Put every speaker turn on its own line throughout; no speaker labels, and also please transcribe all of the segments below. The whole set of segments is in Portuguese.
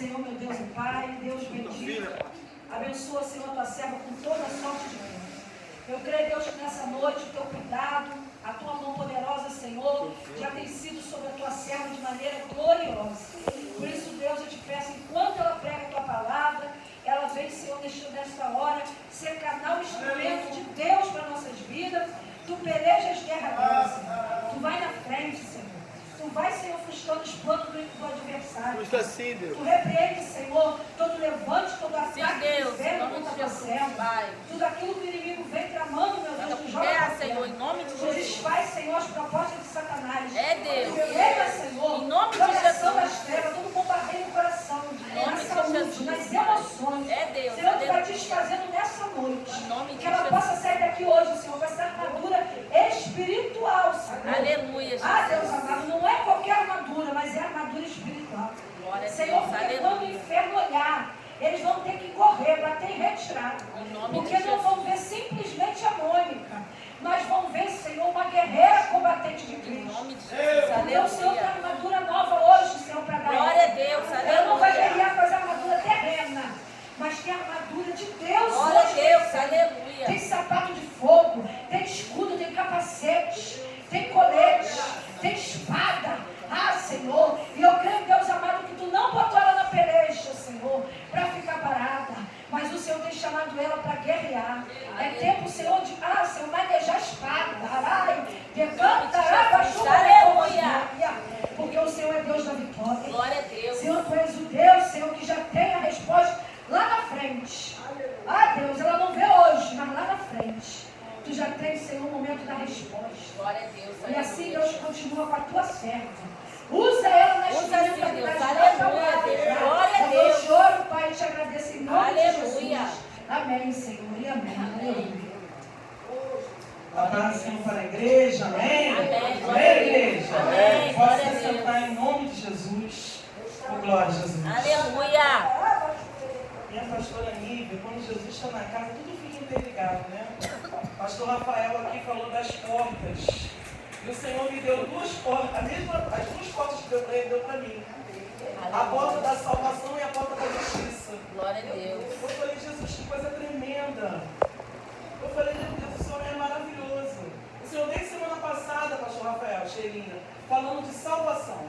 Senhor, meu Deus e Pai, Deus bendito, abençoa, Senhor, a tua serva com toda a sorte de bem. Eu creio, Deus, que nessa noite o teu cuidado, a tua mão poderosa, Senhor, já tem sido sobre a tua serva de maneira gloriosa. Por isso, Deus, eu te peço, enquanto ela prega a tua palavra, ela vem, Senhor, nesta hora, ser canal, instrumento de Deus para nossas vidas. Tu pelejas guerra dela, Senhor. Tu vai na frente, Senhor. Tu vai, Senhor, frustrando os planos do adversário.
Frustra sim, Deus.
Tu repreende, Senhor, todo levante, todo ataque
Deus,
do inferno contra a tua serva. Tudo aquilo que o inimigo vem tramando, meu Deus, tu joga pra
Senhor, em nome de
Tu
Jesus.
desfaz, Senhor, as propostas de Satanás.
É Deus.
Tu quebra, Senhor,
Em nome de
proteção
Jesus.
das trevas, todo bombardeio no coração, na
nome de
saúde,
Jesus.
nas emoções.
É Deus,
Senhor, tu vai
aleluia.
desfazendo nessa noite.
Em nome de
Que ela
Jesus.
possa sair daqui hoje, Senhor, com essa armadura espiritual, Senhor.
Aleluia, Jesus.
Ah, Deus amado, não é qualquer armadura, mas é armadura espiritual.
Glória a
Senhor,
Deus,
porque
aleluia.
quando o inferno olhar, eles vão ter que correr, bater em retirada.
Em nome
Porque
de
não vão ver simplesmente a Mônica, mas vão ver, Senhor, uma guerreira combatente de
Em
Cristo.
nome de Jesus.
Porque o Senhor tem
Aleluia.
armadura nova hoje, Senhor, para dar.
Glória a Deus,
Ela não vai
aleluia.
guerrear com as armaduras terrena, mas tem a armadura de Deus.
Glória a
hoje.
Deus, aleluia.
Tem sapato de fogo, tem escudo, tem capacete, tem colete, tem espada. Ah, Senhor, e eu creio, Deus amado, que Tu não botou ela na peleja, Senhor, para ficar parada. Mas o Senhor tem chamado ela para guerrear. É tempo, Senhor, de, Senhor, manejar a espada. Arai, decanta,
aleluia.
porque o Senhor é Deus da vitória.
Glória a Deus.
Senhor, Tu és o Deus, Senhor, que já tem a resposta lá na frente. Ah, Deus, ela não vê hoje, mas lá na frente. Tu já tens, Senhor, o momento da resposta.
Glória a Deus.
E assim
aleluia.
Deus continua com a tua serva. Usa ela na
Usa
instrumento
assim, Deus.
da
Aleluia, Deus. Glória a
Eu
Deus.
choro, Pai, e te agradeço em nome
Aleluia.
de Jesus. Amém, Senhor. E amém. Aleluia.
Abraço para a igreja, amém?
Amém.
Amém, igreja?
Amém.
Pode
Glória a
se
Deus.
sentar em nome de Jesus. Oh, glória a Jesus.
Aleluia.
Minha pastora Nívia, quando Jesus está na casa, tudo fica interligado, né? Pastor Rafael aqui falou das portas. E o Senhor me deu duas portas, as duas portas que deu para ele, deu para mim. A porta da salvação e a porta da justiça.
Glória a Deus.
Eu falei, Jesus, que coisa tremenda. Eu falei, meu Deus, o Senhor é maravilhoso. O Senhor, desde semana passada, pastor Rafael, Xerina, falando de salvação.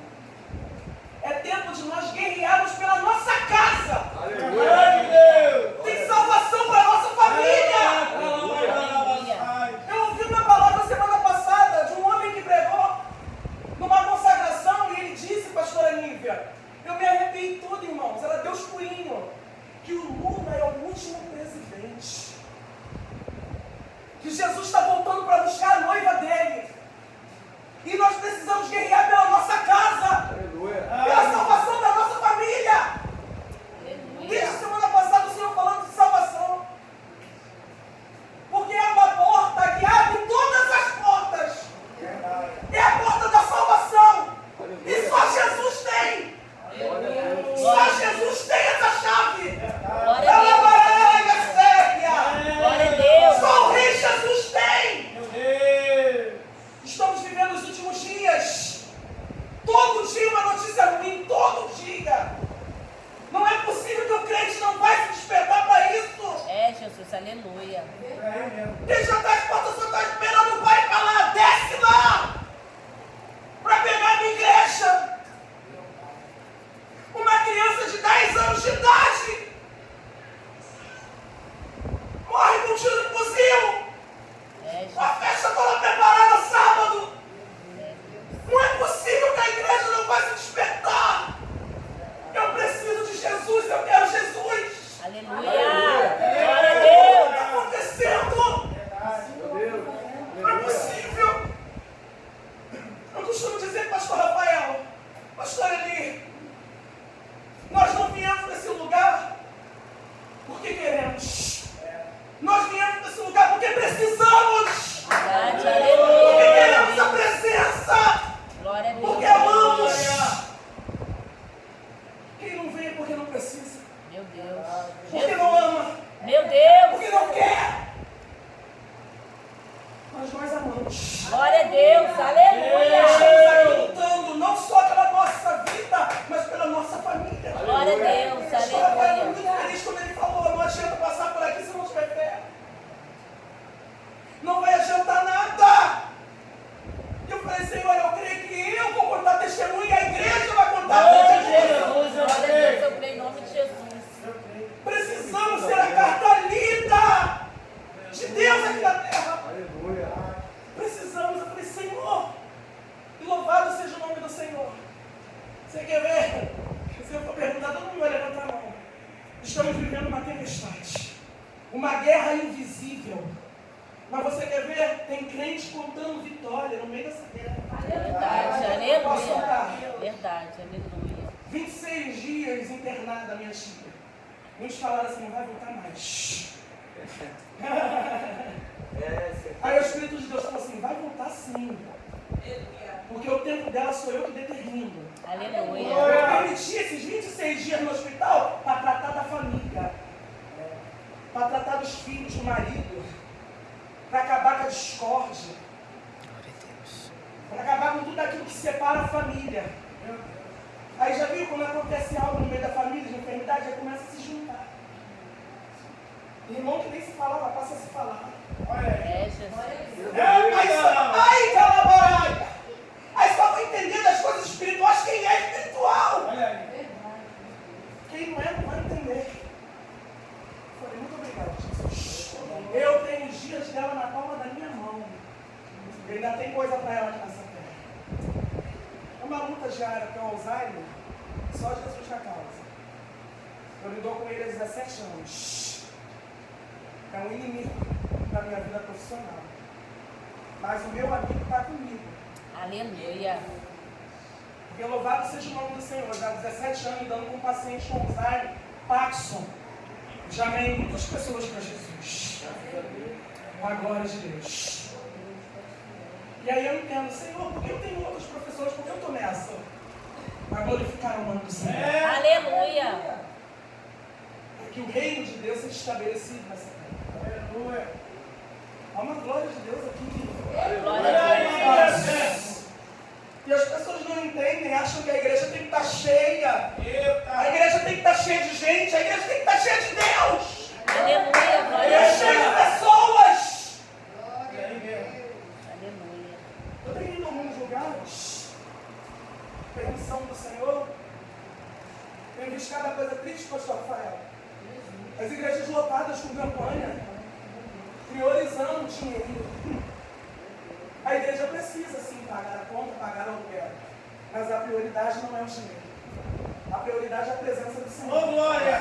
É tempo de nós guerrearmos pela nossa casa.
Aleluia.
Tem salvação para a nossa família. Eu ouvi uma palavra semana passada de um homem que pregou numa consagração e ele disse, pastora Nívia, eu me arrepiei tudo, irmãos, era Deus purinho, que o Lula é o último presidente. Que Jesus está voltando para buscar a noiva dele. E nós precisamos guerrear pela nossa casa.
Aleluia.
Pela salvação da nossa família. Desde semana passada o Senhor falando de salvação. Porque é uma porta que abre todas as portas. É a porta da salvação. E só Jesus tem. Só Jesus tem essa chave.
Glória a Deus. Glória a Deus.
Só o Rei Jesus tem. Estamos vivendo os últimos dias. Todo dia uma notícia ruim, todo dia. Não é possível que o crente não vai se despertar para isso.
É, Jesus, aleluia.
Ele já está as portas, só está esperando o pai falar, desce lá, para pegar a minha igreja. Uma criança de 10 anos de idade morre com um tiro de fuzil.
É, Jesus.
A festa toda preparada sábado. Não é possível que a igreja não vai se despertar. Eu preciso de Jesus, eu quero Jesus.
Aleluia. Glória a Deus.
O que está acontecendo? Não é possível. Eu costumo dizer, pastor Rafael, pastor Eli, nós não viemos nesse lugar porque queremos. Nós viemos nesse lugar porque precisamos.
Verdade,
Porque
aleluia.
queremos a presença.
Glória a Deus.
Porque amamos. Quem não vem é porque não precisa.
Meu Deus.
Porque não ama.
Meu Deus.
Porque não quer. Mas nós amamos.
Glória a Deus. Aleluia.
Estamos aqui lutando não só pela nossa vida, mas pela nossa família.
Glória a Deus.
uma guerra invisível. Mas você quer ver? Tem crente contando vitória no meio dessa guerra.
Verdade,
Posso contar?
aleluia. Verdade, aleluia.
26 dias internada, minha tia. Uns falaram assim, não vai voltar mais. Aí o Espírito de Deus falou assim, vai voltar sim. Porque o tempo dela sou eu que determino.
Aleluia.
Eu permiti esses 26 dias no hospital para tratar da família. Para tratar dos filhos, do marido. Para acabar com a discórdia. Para acabar com tudo aquilo que separa a família. Aí já viu quando acontece algo no meio da família, de enfermidade, aí começa a se juntar. Irmão que nem se falava, passa a se falar. Olha aí.
Jesus.
Ai, calabarai! Aí só vai entender das coisas espirituais quem é espiritual. Olha aí. Quem não é, não vai entender. Falei, muito obrigado, Jesus. Eu tenho os dias dela na palma da minha mão. E ainda tem coisa para ela aqui nessa terra. É uma luta diária que é o Alzheimer, só Jesus na causa. Eu lido com ele há 17 anos. É um inimigo da minha vida profissional. Mas o meu amigo está comigo.
Aleluia.
Porque louvado seja o nome do Senhor. Já há 17 anos lidando com um paciente com Alzheimer, Paxson. Já ganhei muitas pessoas para Jesus. A glória de Deus. E aí eu entendo, Senhor, por que eu tenho outros professores? Por que eu estou nessa? Para glorificar o nome do Senhor.
Aleluia.
Que o reino de Deus seja estabelecido nessa terra. Aleluia. Há uma glória de Deus aqui.
Glória a Deus.
E as pessoas não entendem, acham que a igreja tem que estar cheia. A igreja tem que estar cheia de gente, a igreja tem que estar cheia de Deus.
Aleluia. Glória a
Cheia de
Deus.
pessoas.
Aleluia.
Eu tenho ido a alguns lugares, permissão do Senhor, tenho visto cada coisa triste, pastor Rafael. As igrejas lotadas com campanha, priorizando o dinheiro. A igreja precisa sim pagar a conta, pagar o aluguel, mas a prioridade não é o dinheiro. A prioridade é a presença do Senhor. Glória!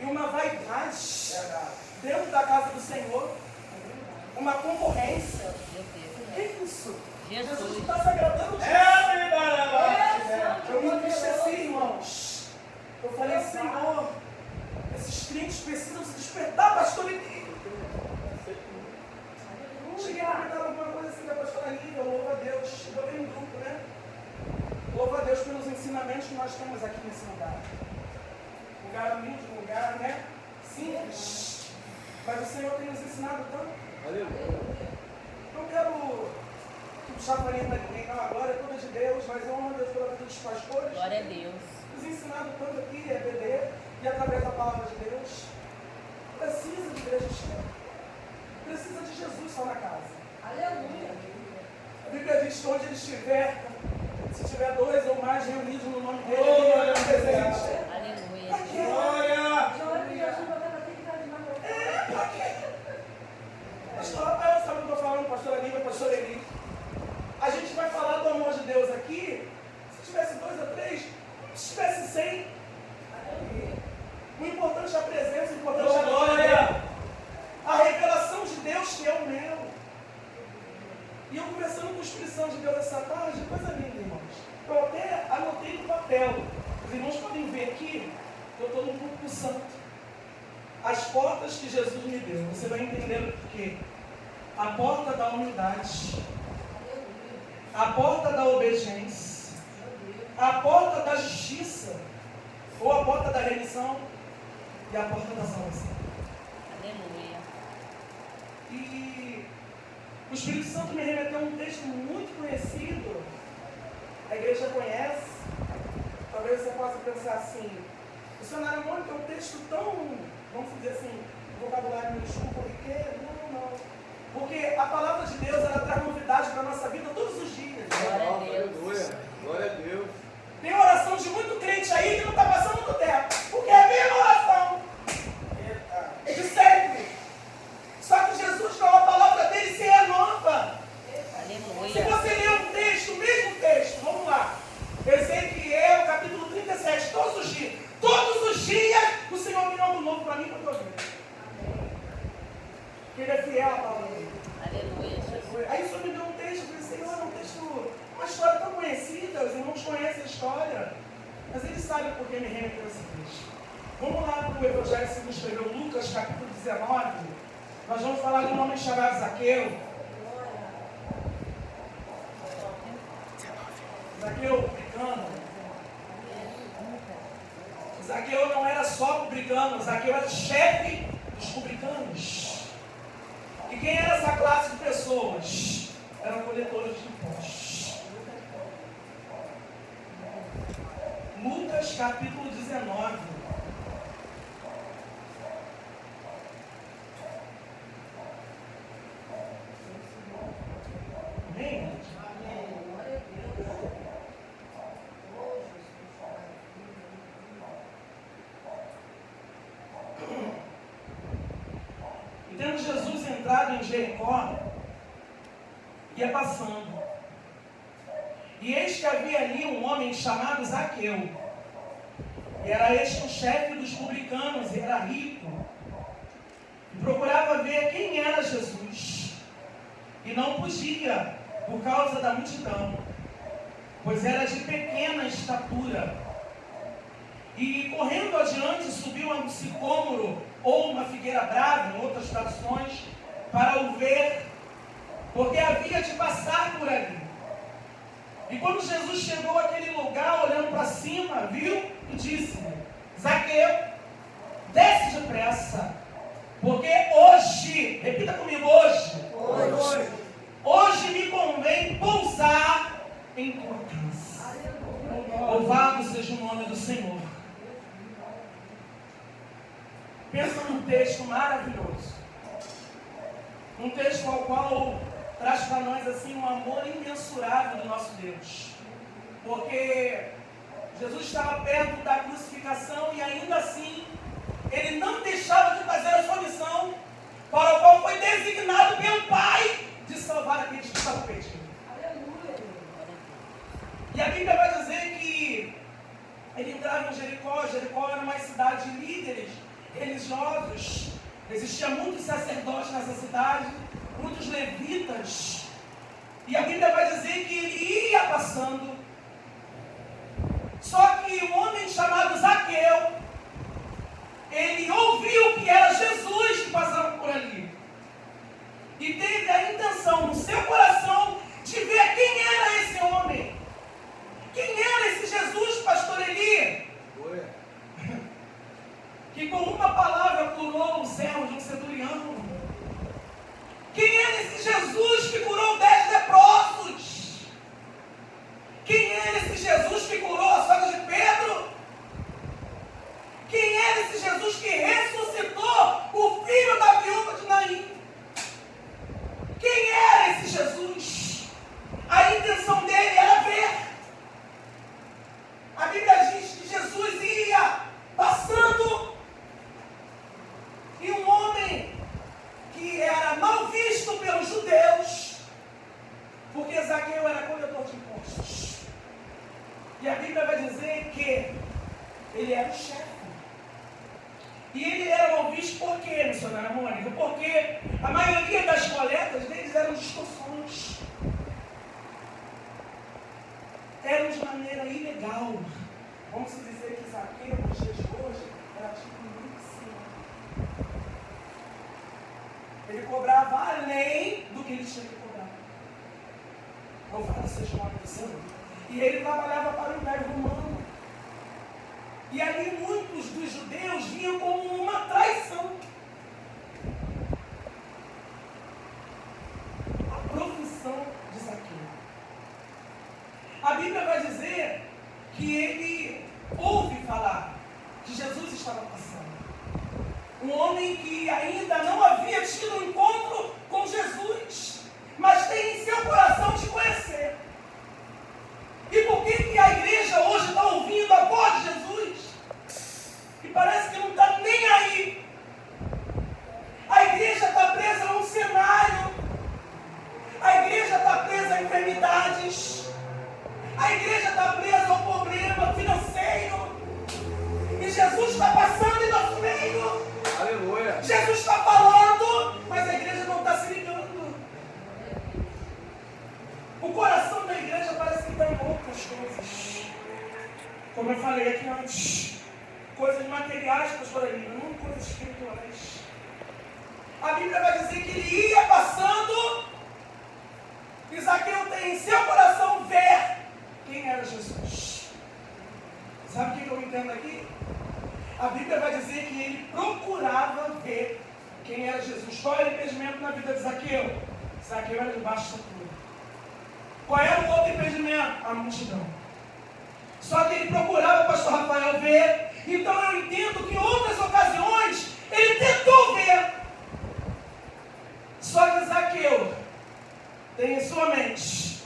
E uma vaidade dentro da casa do Senhor, uma concorrência. O que é isso? Jesus está se agradando disso. Eu me entristeci, irmãos. Eu falei, Senhor, esses crentes precisam se despertar, pastor Eli. Cheguei a comentar alguma coisa assim da pastora Lívia, louva a Deus. Eu tenho um grupo, né? Louva a Deus pelos ensinamentos que nós temos aqui nesse lugar. Lugar humilde, lugar, né? Simples. Mas o Senhor tem nos ensinado tanto. Não quero puxar para ninguém, não. A glória é toda de Deus, mas eu amo a Deus pela vida dos pastores.
Glória a Deus.
Nos ensinado tanto aqui, EBD, e através da palavra de Deus. Precisa de igreja cheia. Precisa de Jesus só na casa. Aleluia. A Bíblia diz que onde ele estiver, se tiver 2 ou mais reunidos no nome dele, ele é presente.
Aleluia.
Para quê? Para quê? Pastor Rafael, sabe o que eu estou falando? Pastora Lívia, pastor Eli. A gente vai falar do amor de Deus aqui. Se tivesse 2 ou 3, se tivesse 100. O importante é a presença, o importante é a glória. A revelação de Deus que é o meu. E eu conversando com o Espírito Santo de Deus essa tarde, coisa linda, irmãos. Eu até anotei no papel. Os irmãos podem ver aqui, eu estou no grupo santo. As portas que Jesus me deu. Você vai entender o porquê. A porta da humildade. A porta da obediência. A porta da justiça. Ou a porta da remissão. E a porta da salvação.
Aleluia.
E o Espírito Santo me remeteu a um texto muito conhecido. A igreja conhece. Talvez você possa pensar assim, missionário Mônica é um texto tão, vamos dizer assim, vocabulário me desculpa, porque não. Porque a palavra de Deus, ela traz novidade para a nossa vida todos os dias.
Glória a Deus.
Glória a Deus.
Tem oração de muito crente aí que não está passando do tempo. Porque é a mesma oração. De sempre. Só que Jesus, com a palavra dele, se renova.
Aleluia.
Se você ler um texto, o mesmo texto, vamos lá. Ezequiel, capítulo 37, todos os dias o Senhor me dá algo novo para mim e para a tua vida. sabe por que me remeteu esse texto. Vamos lá para o Evangelho segundo escreveu Lucas, capítulo 19. Nós vamos falar de um homem chamado Zaqueu. Zaqueu, publicano. Zaqueu não era só publicano, Zaqueu era chefe dos publicanos. E quem era essa classe de pessoas? Eram coletores de impostos. Lucas capítulo 19. Amém? E tendo Jesus entrado em Jericó, ia passando. E eis que havia ali um homem chamado Zaqueu. E era este o chefe dos publicanos, e era rico. E procurava ver quem era Jesus. E não podia, por causa da multidão, pois era de pequena estatura. E correndo adiante, subiu a um sicômoro, ou uma figueira brava, em outras traduções, para o ver, porque havia de passar por ali. E quando Jesus chegou àquele lugar, olhando para cima, viu e disse-lhe: Zaqueu, desce depressa, porque hoje, repita comigo, hoje me convém pousar em tua casa. Louvado seja o nome do Senhor. Pensa num texto maravilhoso. Um texto ao qual traz para nós assim um amor imensurável do nosso Deus. Porque Jesus estava perto da crucificação e ainda assim ele não deixava de fazer a sua missão, para o qual foi designado pelo Pai de salvar aqueles que estavam perdidos. E a Bíblia vai dizer que ele entrava em Jericó. Jericó era uma cidade de líderes religiosos. Existia muitos sacerdotes nessa cidade, muitos levitas. E a Bíblia vai dizer que ele ia passando. Só que um homem chamado Zaqueu, ele ouviu que era Jesus que passava por ali. E teve a intenção no seu coração de ver quem era esse homem. Quem era esse Jesus, pastor Eli? Que com uma palavra curou o servo de um centurião. Quem era esse Jesus que curou 10 leprosos? Quem era esse Jesus que curou a sogra de Pedro? Quem era esse Jesus que ressuscitou o filho da viúva de Naim? Quem era esse Jesus? A intenção dele era ver. A Bíblia diz que Jesus ia passando e um homem que era mal visto pelos judeus, porque Zaqueu era coletor de impostos. E a Bíblia vai dizer que ele era o chefe. E ele era mal visto por quê, missionária Mônica? Porque a maioria das coletas deles eram distorções. Eram de maneira ilegal. Vamos dizer que Zaqueu, nos dias de hoje, era tipo muito assim. Ele cobrava além do que ele tinha que cobrar. Louvado seja o nome do Senhor. E ele trabalhava para o Império Romano. E ali muitos dos judeus viam como uma traição a profissão de Zaqueu. A Bíblia vai dizer que ele ouve falar que Jesus estava passando. Um homem que ainda não havia tido um encontro com Jesus, mas tem em seu coração de conhecer. E por que a igreja hoje está ouvindo a voz de Jesus? E parece que não está nem aí. A igreja está presa a um cenário. A igreja está presa a enfermidades. A igreja está presa ao problema financeiro. E Jesus está passando em nosso meio.
Aleluia.
Jesus está falei aqui antes, coisas materiais, pastor Aline, não coisas espirituais. A Bíblia vai dizer que ele ia passando e Zaqueu tem em seu coração ver quem era Jesus. Sabe o que eu entendo aqui? A Bíblia vai dizer que ele procurava ver quem era Jesus. Qual era o impedimento na vida de Zaqueu? Zaqueu era de baixa estatura. Qual era o outro impedimento? A multidão. Só que ele procurava o pastor Rafael ver. Então eu entendo que em outras ocasiões ele tentou ver. Só que Zaqueu tem em sua mente: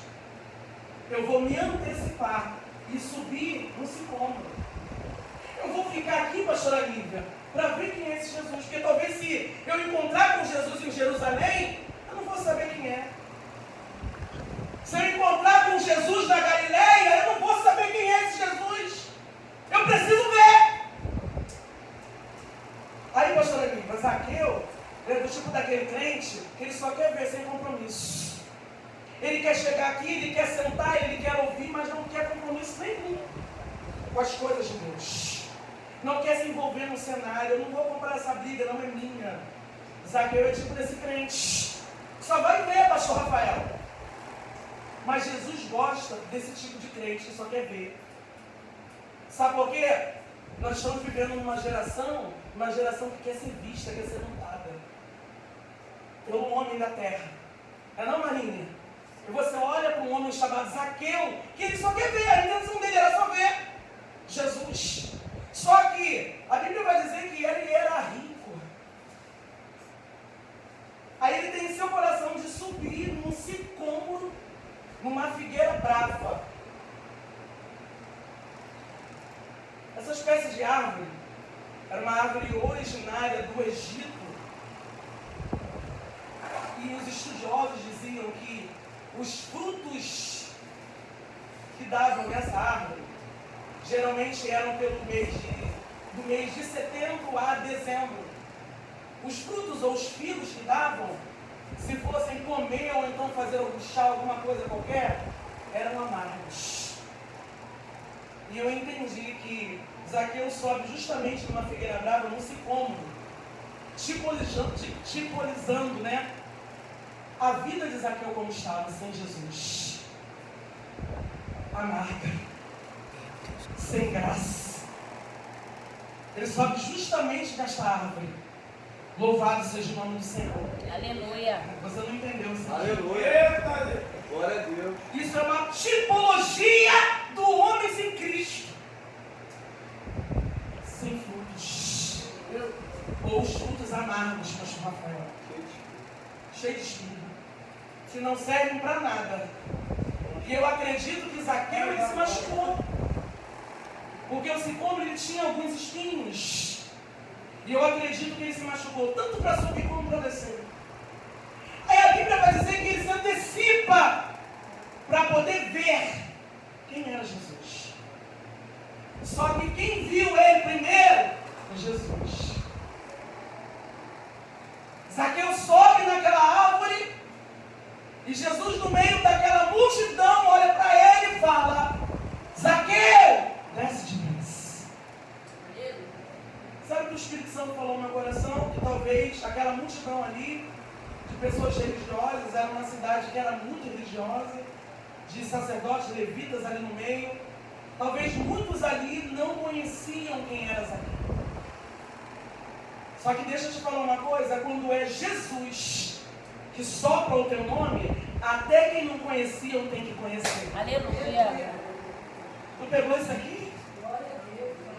eu vou me antecipar e subir no sicômoro. Eu vou ficar aqui, pastora Lívia, para ver quem é esse Jesus. Porque talvez se eu encontrar com Jesus em Jerusalém, eu não vou saber quem é. Se eu encontrar com Jesus na Galileia, eu não vou saber quem é esse Jesus. Eu preciso ver. Aí, pastora Lívia, Zaqueu é do tipo daquele crente que ele só quer ver sem compromisso. Ele quer chegar aqui, ele quer sentar, ele quer ouvir, mas não quer compromisso nenhum com as coisas de Deus. Não quer se envolver no cenário. Eu não vou comprar essa briga, não é minha. Zaqueu é tipo desse crente. Só vai ver, pastor Rafael. Mas Jesus gosta desse tipo de crente que só quer ver. Sabe por quê? Nós estamos vivendo numa geração que quer ser vista, quer ser notada pelo homem da terra. É não, Marinha? E você olha para um homem chamado Zaqueu, que ele só quer ver, a intenção dele era só ver Jesus. Só que a Bíblia vai dizer que ele era rico. Aí ele tem em seu coração de subir num sicômoro, numa figueira brava. Essa espécie de árvore era uma árvore originária do Egito. E os estudiosos diziam que os frutos que davam nessa árvore geralmente eram do mês de setembro a dezembro. Os frutos ou os figos que davam, se fossem comer ou então fazer algum chá, alguma coisa qualquer, eram amargos. E eu entendi que Zaqueu sobe justamente numa figueira brava, num sicômoro, tipolizando, né, a vida de Zaqueu como estava sem Jesus. Amarga, sem graça. Ele sobe justamente nesta árvore. Louvado seja o nome do Senhor.
Aleluia.
Você não entendeu, Senhor.
Aleluia. Glória a Deus.
Isso é uma tipologia do homem sem Cristo. Sem frutos. Ou os frutos amargos, pastor Rafael. Cheio de espinho. Que não servem para nada. E eu acredito que Zaqueu ele se machucou. Porque o sicômoro ele tinha alguns espinhos. E eu acredito que ele se machucou tanto para subir como para descer. Aí a Bíblia vai dizer que ele se antecipa para poder ver quem era Jesus. Só que quem viu ele primeiro foi Jesus. Zaqueu sobe naquela árvore e Jesus, no meio daquela multidão, olha para ele e fala: Zaqueu, desce depressa. Sabe o que o Espírito Santo falou no meu coração? Que talvez aquela multidão ali, de pessoas religiosas, era uma cidade que era muito religiosa, de sacerdotes, levitas ali no meio. Talvez muitos ali não conheciam quem era Zaqueu. Só que deixa eu te falar uma coisa, quando é Jesus que sopra o teu nome, até quem não conhecia tem que conhecer.
Aleluia.
Tu pegou isso aqui?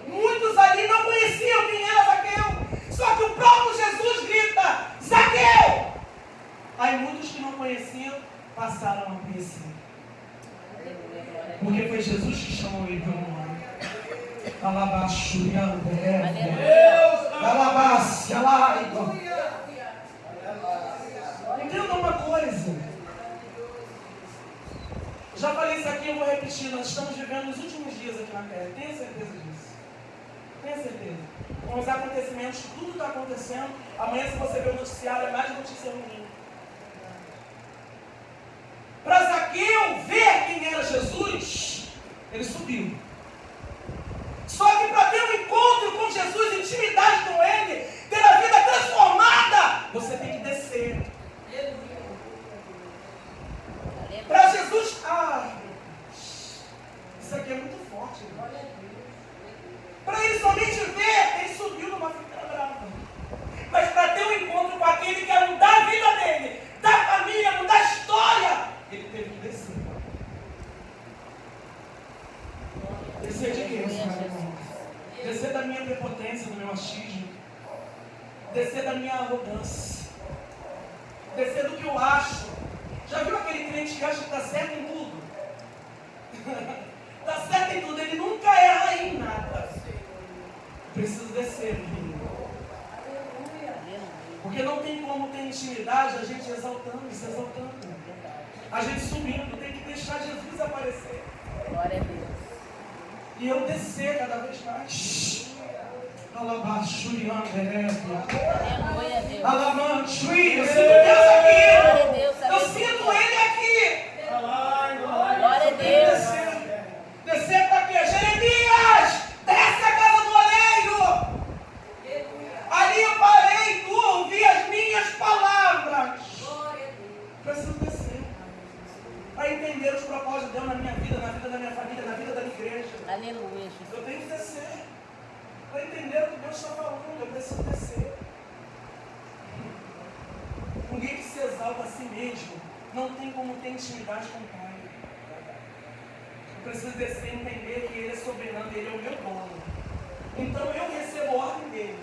Muitos ali não conheciam quem era Zaqueu. Só que o próprio Jesus grita: Zaqueu! Aí muitos que não conheciam passaram a conhecer. Porque foi Jesus que chamou ele pelo nome. Alabaxuriando, Alabaxi, Alaiba. Entenda uma coisa. Já falei isso aqui, eu vou repetir. Nós estamos vivendo os últimos dias aqui na Terra. Tenha certeza disso. Tenha certeza. Com os acontecimentos, tudo está acontecendo. Amanhã, se você ver o noticiário, é mais notícia ruim. Para Zaqueu ver quem era Jesus, ele subiu. Jesus. Descer da minha prepotência, do meu achismo. Descer da minha arrogância. Descer do que eu acho. Já viu aquele crente que acha que está certo em tudo? Está certo em tudo, ele nunca erra em nada. Preciso descer, menino. Porque não tem como ter intimidade a gente exaltando e se exaltando. A gente subindo, tem que deixar Jesus aparecer.
Glória a Deus.
E eu descer cada vez mais.
Aleluia, Deus.
Alamanchui, eu sinto Deus aqui.
Glória a Deus.
Eu sinto Ele aqui.
Glória a Deus.
Descer para quê? Jeremias, desce a casa do oleiro. Ali eu parei e tu ouvi as minhas palavras. Preciso descer. Para entender os propósitos de Deus na minha vida, na vida da minha família, na vida da minha igreja.
Aleluia, Jesus.
Eu tenho que descer. Para entender o que Deus está falando, eu preciso descer. Ninguém que se exalta a si mesmo não tem como ter intimidade com o Pai. Eu preciso descer e entender que Ele é soberano, Ele é o meu dono. Então eu recebo a ordem dele.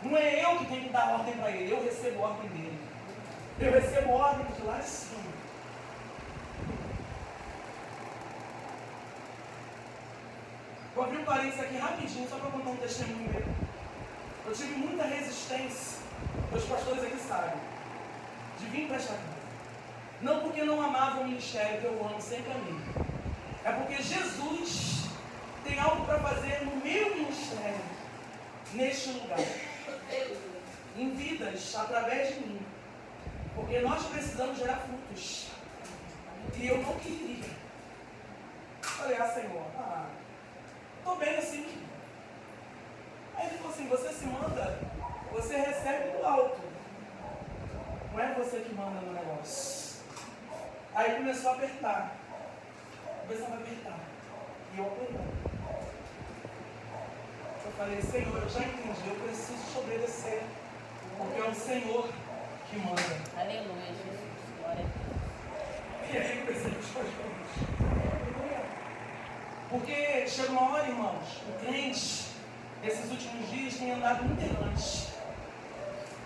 Não é eu que tenho que dar ordem para Ele, eu recebo a ordem dele. Eu recebo ordem de lá de cima. Vou abrir um parênteses aqui rapidinho, só para contar um testemunho meu. Eu tive muita resistência, meus pastores aqui sabem, de vir para esta casa. Não porque não amava o ministério, que eu amo, sempre amei. É porque Jesus tem algo para fazer no meu ministério, neste lugar. Em vidas, através de mim. Porque nós precisamos gerar frutos. E eu não queria. Falei, Senhor, estou bem assim. Aí ele falou assim, você se manda, você recebe do alto. Não é você que manda no negócio. Aí começou a apertar. Começava a apertar. E eu apertando. Eu falei, Senhor, eu já entendi, eu preciso te obedecer. Porque é o Senhor que manda.
Aleluia, Jesus. Glória a Deus.
E aí eu comecei a puxar as mãos. Porque chega uma hora, irmãos, o crente, esses últimos dias, tem andado muito errante.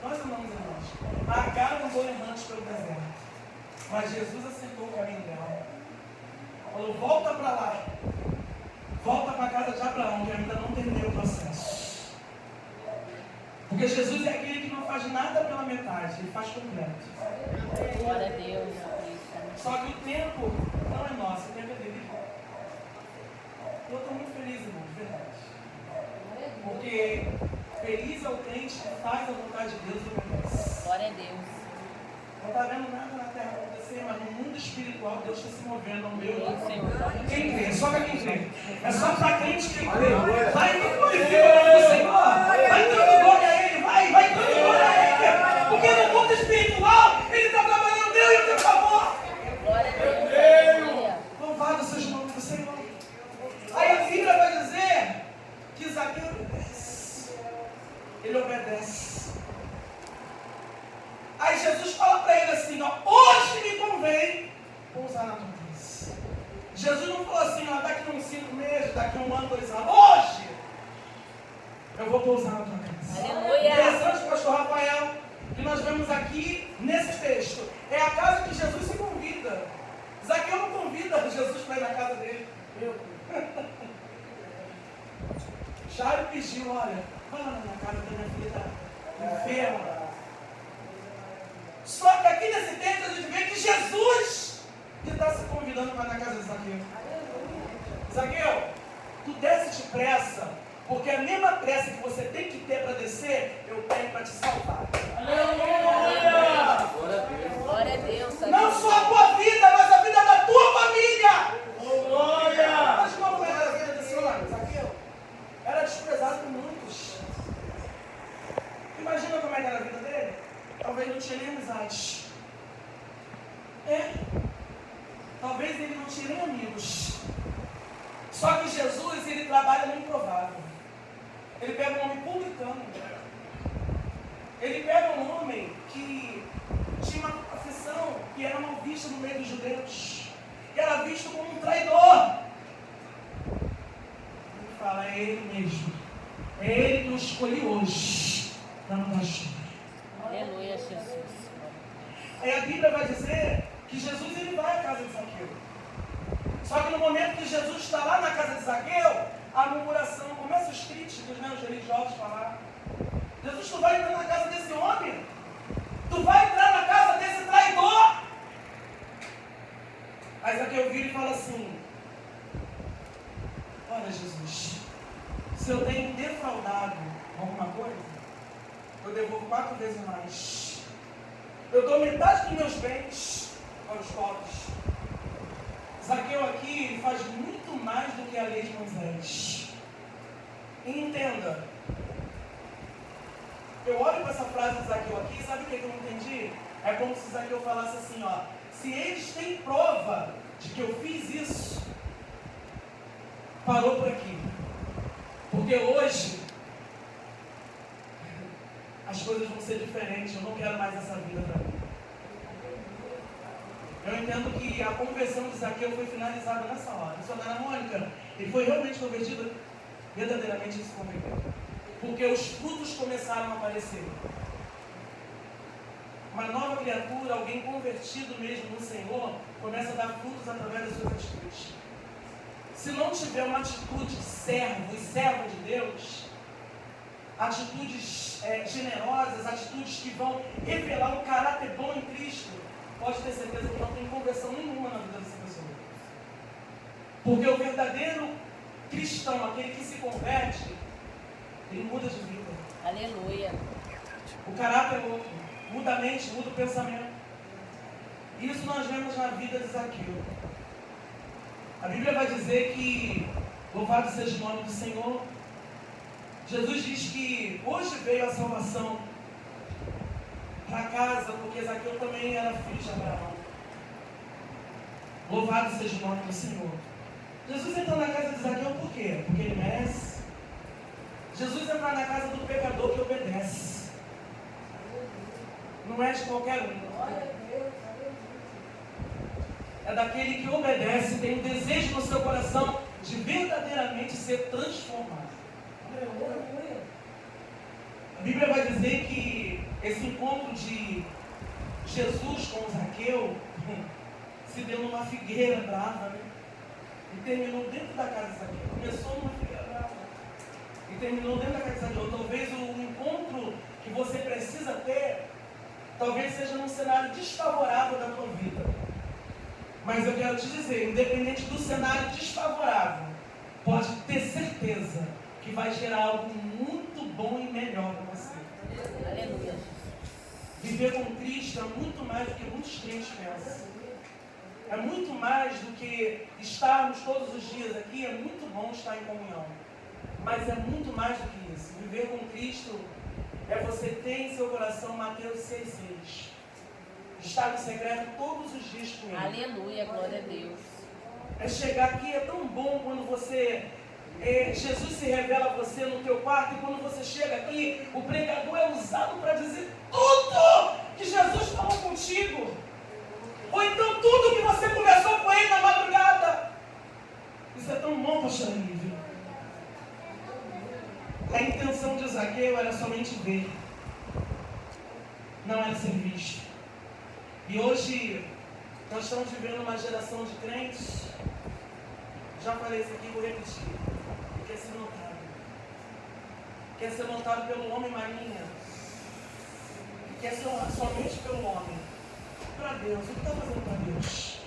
Nós andamos errantes. A Agar andou errante pelo deserto. Mas Jesus aceitou o caminho dela. Falou, volta para lá. Volta para a casa de Abraão, que ainda não terminei o processo. Porque Jesus é aquele que não faz nada pela metade, ele faz completo.
Glória a Deus.
Só que o tempo não é nosso, o tempo é dele. Eu estou muito feliz, irmão, de verdade. Porque feliz é o crente que faz a vontade de Deus e obedece.
Glória a Deus.
Não está vendo nada na terra acontecer, mas no mundo espiritual Deus está se movendo ao meu lado.
Senhor.
Quem crê? Só para quem crê. É só para crente que crê. Vai e glorifica o nome do Senhor. Vai dando glória a Ele. Vai dando glória a Ele. Porque no mundo espiritual Ele está trabalhando Deus e o teu favor.
Glória a Deus. Aleluia.
Louvado seja o nome do Senhor. Aí a Bíblia vai dizer que Zaqueu obedece. Ele obedece. Aí Jesus fala para ele assim, ó, hoje me convém pousar na tua casa. Jesus não falou assim, ó, daqui uns 5 meses, daqui um ano, 2 anos. Hoje eu vou pousar na tua casa.
Aleluia.
Interessante, pastor Rafael, que nós vemos aqui nesse texto. É a casa que Jesus se convida. Zaqueu não convida Jesus para ir na casa dele. Jairo pediu, olha, vai lá na casa da minha filha enferma. Só que aqui nesse texto a gente vê que Jesus que está se convidando para ir na casa de Zaqueu. Zaqueu, tu desce depressa, porque a mesma pressa que você tem que ter para descer, eu tenho para te salvar.
Aleluia. Glória a Deus.
Não só a tua vida, mas a vida da tua família. Mas como era a vida desse homem, Zaqueu? Era desprezado por muitos. Imagina como era a vida dele. Talvez não tinha nem amizade. Talvez ele não tinha nem amigos. Só que Jesus, ele trabalha no improvável. Ele pega um homem publicano. Ele pega um homem que tinha uma profissão que era mal vista no meio dos judeus. Que era visto como um traidor. é Ele mesmo. É Ele que eu escolhi hoje para me dar chave.
Aleluia, Jesus.
Aí a Bíblia vai dizer que Jesus ele vai à casa de Zaqueu. Só que no momento que Jesus está lá na casa de Zaqueu, a murmuração, começa os críticos, né, os religiosos falar: Jesus, tu vai entrar na casa desse homem? Tu vai entrar na casa desse traidor? Aí Zaqueu vira e fala assim: olha, Jesus, se eu tenho defraudado alguma coisa, eu devolvo 4 vezes mais. Eu dou metade dos meus bens para os pobres. Zaqueu aqui ele faz muito mais do que a lei de Moisés. E entenda, eu olho para essa frase de Zaqueu aqui e sabe o que eu não entendi? É como se Zaqueu falasse assim, ó: se eles têm prova de que eu fiz isso, parou por aqui. Porque hoje as coisas vão ser diferentes, eu não quero mais essa vida para mim. Eu entendo que a conversão de Zaqueu foi finalizada nessa hora. Missionária Mônica, ele foi realmente convertido, verdadeiramente se converteu. Porque os frutos começaram a aparecer. Uma nova criatura, alguém convertido mesmo no Senhor, começa a dar frutos através das suas atitudes. Se não tiver uma atitude de servo e serva de Deus, atitudes generosas, atitudes que vão revelar o caráter bom em Cristo, pode ter certeza que não tem conversão nenhuma na vida dessa pessoa. Porque o verdadeiro cristão, aquele que se converte, ele muda de vida.
Aleluia.
O caráter é outro. Muda a mente, muda o pensamento. Isso nós vemos na vida de Zaqueu. A Bíblia vai dizer que, louvado seja o nome do Senhor, Jesus diz que hoje veio a salvação para casa, porque Zaqueu também era filho de Abraão. Louvado seja o nome do Senhor. Jesus entrou na casa de Zaqueu por quê? Porque ele merece. Jesus entra na casa do pecador que obedece. Não é de qualquer um. É daquele que obedece, tem um desejo no seu coração de verdadeiramente ser transformado. A Bíblia vai dizer que esse encontro de Jesus com Zaqueu se deu numa figueira brava, né? E terminou dentro da casa de Zaqueu. Começou numa figueira brava e terminou dentro da casa de Zaqueu. Talvez o encontro que você precisa ter, talvez seja num cenário desfavorável da tua vida. Mas eu quero te dizer, independente do cenário desfavorável, pode ter certeza que vai gerar algo muito bom e melhor para você.
Aleluia.
Viver com Cristo é muito mais do que muitos crentes pensam. É muito mais do que estarmos todos os dias aqui, é muito bom estar em comunhão. Mas é muito mais do que isso. Viver com Cristo é você ter em seu coração Mateus 6,6. Estar no secreto todos os dias com Ele.
Aleluia, glória a Deus.
É chegar aqui, é tão bom quando você... Jesus se revela a você no teu quarto, e quando você chega aqui, o pregador é usado para dizer tudo que Jesus falou contigo. Ou então tudo que você conversou com Ele na madrugada. Isso é tão bom, pastor Lívia. A intenção de Zaqueu era somente ver, não era ser visto. E hoje nós estamos vivendo uma geração de crentes, já falei isso aqui, vou repetir, que quer ser notado. Quer ser notado pelo homem marinha, que quer ser somente pelo homem. Para Deus, o que está fazendo para Deus?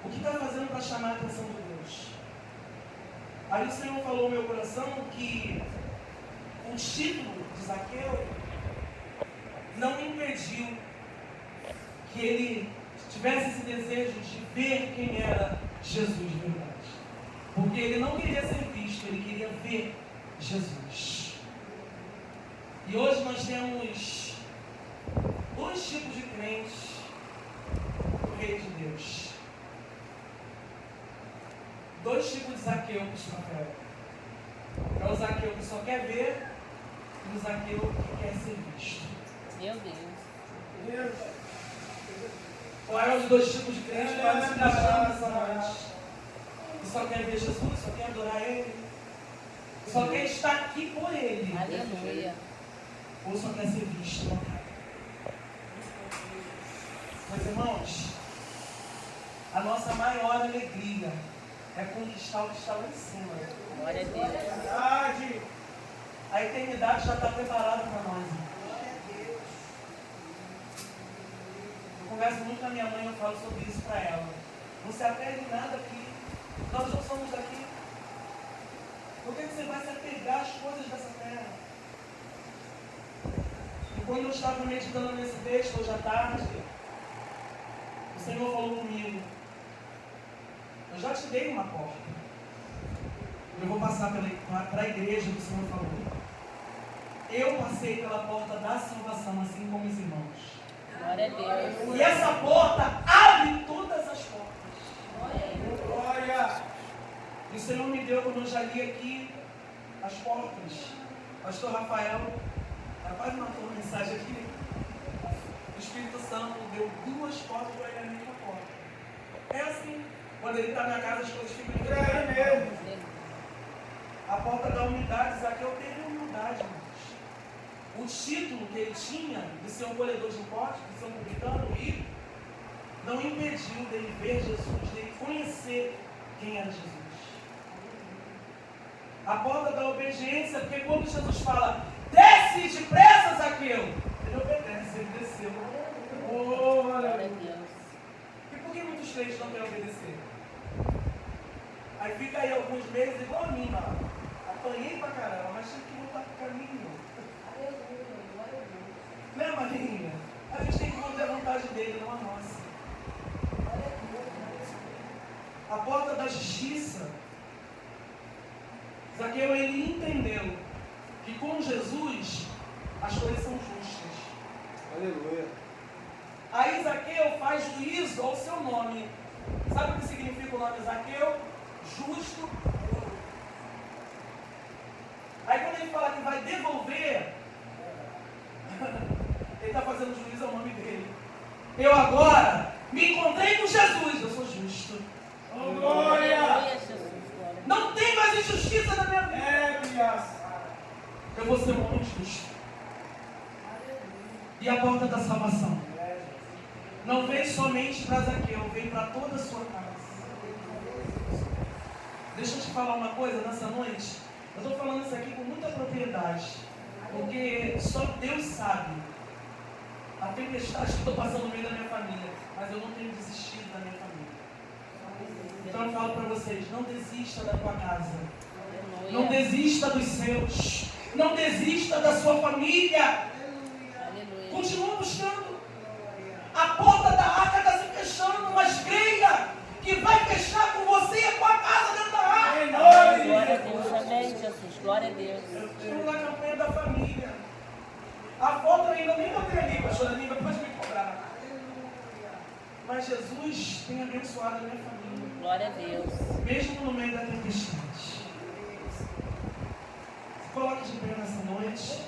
O que está fazendo para chamar a atenção de Deus? Aí o Senhor falou no meu coração que o título de Zaqueu não impediu que ele tivesse esse desejo de ver quem era Jesus de verdade. Porque ele não queria ser visto, ele queria ver Jesus. E hoje nós temos 2 tipos de crentes no reino de Deus. 2 tipos de Zaqueu, Rafael. É o Zaqueu que só quer ver e o Zaqueu que quer ser visto.
Meu Deus.
Qual é os 2 tipos de crentes que podem se encaixar nessa noite? Que só quer ver Jesus, só quer adorar Ele, só Só quer estar aqui por Ele.
Aleluia.
Ou só quer ser visto no cara. Meus irmãos, a nossa maior alegria é conquistar o que está lá em cima.
Glória a Deus.
Verdade. A eternidade já está preparada para nós. Eu converso muito com a minha mãe, eu falo sobre isso para ela. Não se apegue em nada aqui. Nós não somos daqui. Por que você vai se apegar às coisas dessa terra? E quando eu estava meditando nesse texto hoje à tarde, o Senhor falou comigo: eu já te dei uma porta. Eu vou passar para a igreja que o Senhor falou. Eu passei pela porta da salvação, assim como os irmãos.
Glória a Deus.
E essa porta abre todas as portas.
Glória.
E o Senhor me deu, quando eu já li aqui, as portas. Pastor Rafael, rapaz, matou uma mensagem aqui. O Espírito Santo deu 2 portas para ele, a mesma porta. É assim. Quando ele está na casa, as coisas ficam diferentes mesmo. A porta da humildade, Zaqueu teve humildade, irmãos. O título que ele tinha de ser um colhedor de impostos, de ser um publicano, rico, não impediu dele ver Jesus, dele conhecer quem era Jesus. A porta da obediência, porque quando Jesus fala, desce depressa, Zaqueu, ele obedece, ele desceu.
Glória a Deus.
E por que muitos crentes não querem obedecer? Aí fica aí alguns meses igual a mim, mano. Apanhei pra caramba, mas tive que voltar pro caminho. Né, Marinha? A gente tem que fazer a vontade dele, não a nossa. A porta da justiça. Zaqueu, ele entendeu que com Jesus as coisas são justas.
Aleluia.
Aí Zaqueu faz juízo ao seu nome. Sabe o que significa o nome Zaqueu? Justo. Aí quando ele fala que vai devolver, ele está fazendo juízo ao nome dele. Eu agora me encontrei com Jesus, eu sou justo.
Oh, glória.
Aleluia, Jesus. Glória.
Não tem mais injustiça na minha vida.
É, minha.
Eu vou ser um homem justo. E a porta da salvação não veio somente para Zaqueu, veio para toda a sua casa. Deixa eu te falar uma coisa nessa noite. Eu estou falando isso aqui com muita propriedade, porque só Deus sabe a tempestade que estou passando no meio da minha família, mas eu não tenho desistido da minha família. Então eu falo para vocês, não desista da tua casa, não
Aleluia.
desista dos seus, não desista da sua família,
Aleluia.
continua buscando. A porta da arca está se fechando, mas creia que vai fechar com você e com a casa dentro da arca.
Em nome de
Glória a
Jesus.
Deus. Amém, Jesus. Glória a Deus.
Estamos na campanha da família. A foto eu ainda nem botei ali, pastor Aninha, pode me cobrar. Mas Jesus tem abençoado a minha família,
Glória a Deus.
mesmo no meio da tempestade. Se coloque de pé nessa noite.